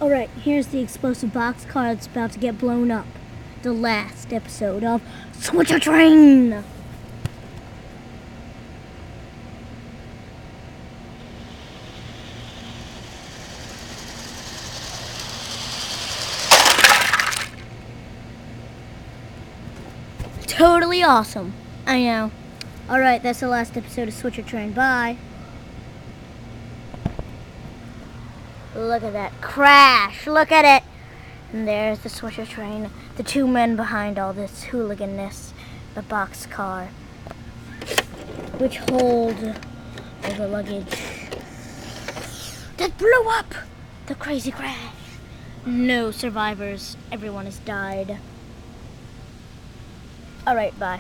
Alright, here's the explosive boxcar that's about to get blown up. The last episode of Switcher Train! Totally awesome. I know. Alright, that's the last episode of Switcher Train. Bye. Look at that crash. Look at it. And there's the Switcher Train. The two men behind all this hooliganness. The boxcar, which hold all the luggage that blew up. The crazy crash. No survivors. Everyone has died. Alright, bye.